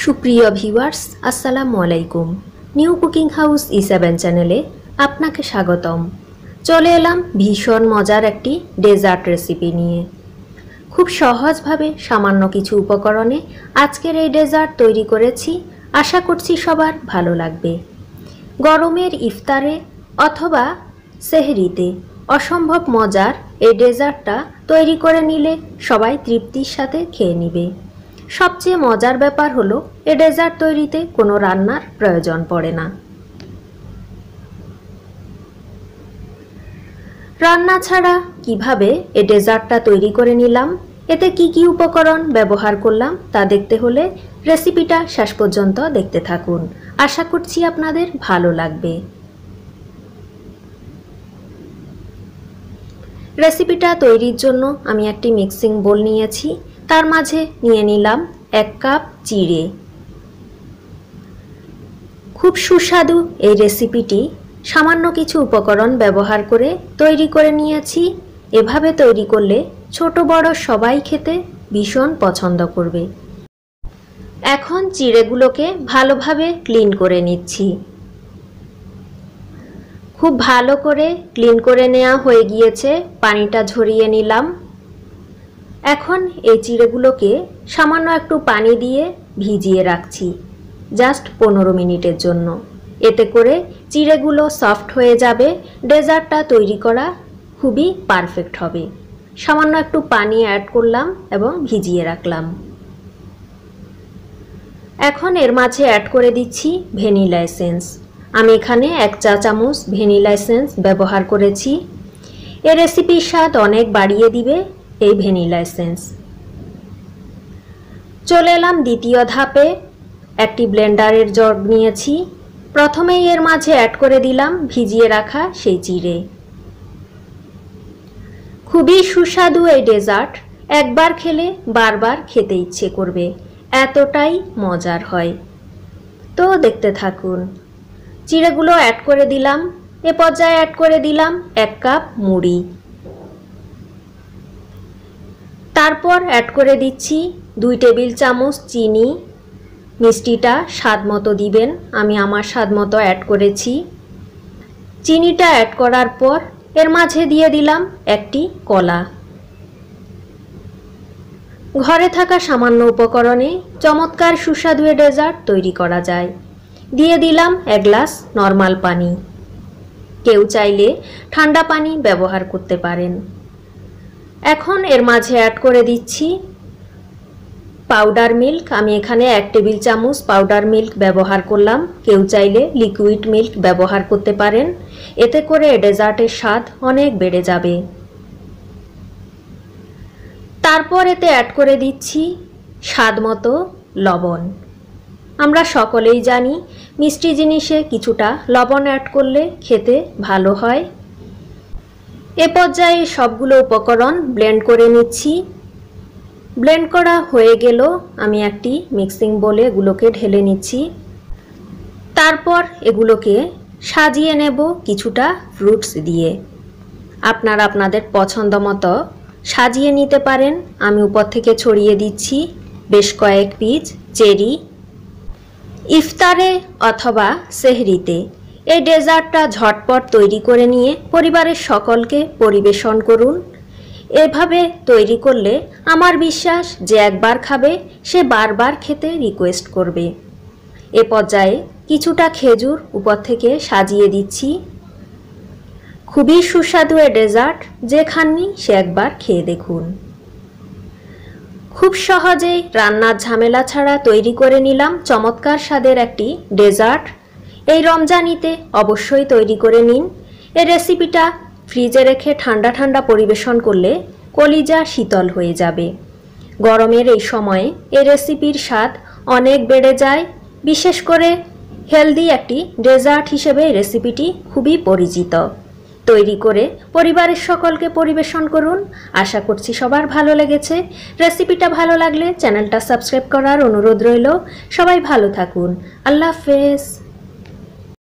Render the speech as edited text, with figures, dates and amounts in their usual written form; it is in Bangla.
সুপ্রিয় ভিউয়ার্স, আসসালামু আলাইকুম। নিউ কুকিং হাউস E7 চ্যানেলে আপনাকে স্বাগতম। চলে এলাম ভীষণ মজার একটি ডেজার্ট রেসিপি নিয়ে। খুব সহজভাবে সামান্য কিছু উপকরণে আজকের এই ডেজার্ট তৈরি করেছি। আশা করছি সবার ভালো লাগবে। গরমের ইফতারে অথবা সেহরিতে অসম্ভব মজার এই ডেজার্টটা তৈরি করে নিলে সবাই তৃপ্তির সাথে খেয়ে নেবে। সবচেয়ে মজার ব্যাপার হলো এই ডেজার্ট তৈরিতে কোনো রান্নার প্রয়োজন পড়ে না। রান্না ছাড়া কিভাবে এই ডেজার্টটা তৈরি করে নিলাম, এতে কি কি উপকরণ ব্যবহার করলাম তা দেখতে হলে রেসিপিটা শেষ পর্যন্ত দেখতে থাকুন। আশা করছি আপনাদের ভালো লাগবে। রেসিপিটা তৈরির জন্য আমি একটি মিক্সিং বোল নিয়েছি। তার মাঝে নিয়ে নিলাম 1 কাপ চিড়ে। খুব সুস্বাদু এই রেসিপিটি সামান্য কিছু উপকরণ ব্যবহার করে তৈরি করে নিয়েছি। এভাবে তৈরি করলে ছোট বড় সবাই খেতে ভীষণ পছন্দ করবে। এখন চিড়েগুলোকে ভালোভাবে ক্লিন করে নিচ্ছি। খুব ভালো করে ক্লিন করে নেওয়া হয়ে গিয়েছে, পানিটা ঝরিয়ে নিলাম। এখন এই চিড়েগুলোকে সামান্য একটু পানি দিয়ে ভিজিয়ে রাখছি, জাস্ট 15 মিনিটের জন্য। এতে করে চিড়েগুলো সফট হয়ে যাবে, ডেজার্টটা তৈরি করা খুবই পারফেক্ট হবে। সামান্য একটু পানি অ্যাড করলাম এবং ভিজিয়ে রাখলাম। এখন এর মাঝে অ্যাড করে দিচ্ছি ভ্যানিলা এসেন্স। আমি এখানে 1 চা চামচ ভ্যানিলা এসেন্স ব্যবহার করেছি। এই রেসিপির স্বাদ অনেক বাড়িয়ে দিবে এই ভ্যানিলা এসেন্স। চলে এলাম দ্বিতীয় ধাপে। একটি ব্লেন্ডারের জগ নিয়েছি। প্রথমেই এর মাঝে অ্যাড করে দিলাম ভিজিয়ে রাখা সেই চিড়ে। খুবই সুস্বাদু এই ডেজার্ট, একবার খেলে বারবার খেতে ইচ্ছে করবে, এতটাই মজার হয়। তো দেখতে থাকুন। চিড়েগুলো অ্যাড করে দিলাম। এ পর্যায়ে অ্যাড করে দিলাম 1 কাপ মুড়ি। তারপর অ্যাড করে দিচ্ছি 2 টেবিল চামচ চিনি। মিষ্টিটা স্বাদ মতো দিবেন, আমি আমার স্বাদ মতো অ্যাড করেছি। চিনিটা অ্যাড করার পর এর মাঝে দিয়ে দিলাম একটি কলা। ঘরে থাকা সামান্য উপকরণে চমৎকার সুস্বাদু ডেজার্ট তৈরি করা যায়। দিয়ে দিলাম 1 গ্লাস নরমাল পানি। কেউ চাইলে ঠান্ডা পানি ব্যবহার করতে পারেন। এখন এর মাঝে অ্যাড করে দিচ্ছি পাউডার মিল্ক। আমি এখানে 1 টেবিল চামচ পাউডার মিল্ক ব্যবহার করলাম। কেউ চাইলে লিকুইড মিল্ক ব্যবহার করতে পারেন। এতে করে ডেজার্টের স্বাদ অনেক বেড়ে যাবে। তারপর এতে অ্যাড করে দিচ্ছি স্বাদ মতো লবণ। আমরা সকলেই জানি মিষ্টি জিনিসে কিছুটা লবণ অ্যাড করলে খেতে ভালো হয়। এ পর্যায়ে সবগুলো উপকরণ ব্লেন্ড করে নিচ্ছি। ব্লেন্ড করা হয়ে গেল আমি একটি মিক্সিং বোলে এগুলোকে ঢেলে নিচ্ছি। তারপর এগুলোকে সাজিয়ে নেব কিছুটা ফ্রুটস দিয়ে। আপনারা আপনাদের পছন্দ মতো সাজিয়ে নিতে পারেন। আমি উপর থেকে ছড়িয়ে দিচ্ছি বেশ কয়েক পিস চেরি। ইফতারে অথবা সেহরিতে এই ডেজার্টটা ঝটপট তৈরি করে নিয়ে পরিবারের সকলকে পরিবেশন করুন। এভাবে তৈরি করলে আমার বিশ্বাস যে একবার খাবে সে বারবার খেতে রিকোয়েস্ট করবে। এ পর্যায়ে কিছুটা খেজুর উপর থেকে সাজিয়ে দিচ্ছি। খুবই সুস্বাদু এই ডেজার্ট, যে খাননি সে একবার খেয়ে দেখুন। খুব সহজেই রান্নার ঝামেলা ছাড়া তৈরি করে নিলাম চমৎকার স্বাদের একটি ডেজার্ট। এই রমজানিতে অবশ্যই তৈরি করে নিন। এই রেসিপিটা ফ্রিজে রেখে ঠান্ডা ঠান্ডা পরিবেশন করলে কলিজা শীতল হয়ে যাবে। গরমের এই সময়ে এই রেসিপির স্বাদ অনেক বেড়ে যায়। বিশেষ করে হেলদি একটি ডেজার্ট হিসেবে এই রেসিপিটি খুবই পরিচিত। তৈরি করে পরিবারের সকলকে পরিবেশন করুন। আশা করছি সবার ভালো লেগেছে। রেসিপিটা ভালো লাগলে চ্যানেলটা সাবস্ক্রাইব করার অনুরোধ রইল। সবাই ভালো থাকুন। আল্লাহ হাফেজ।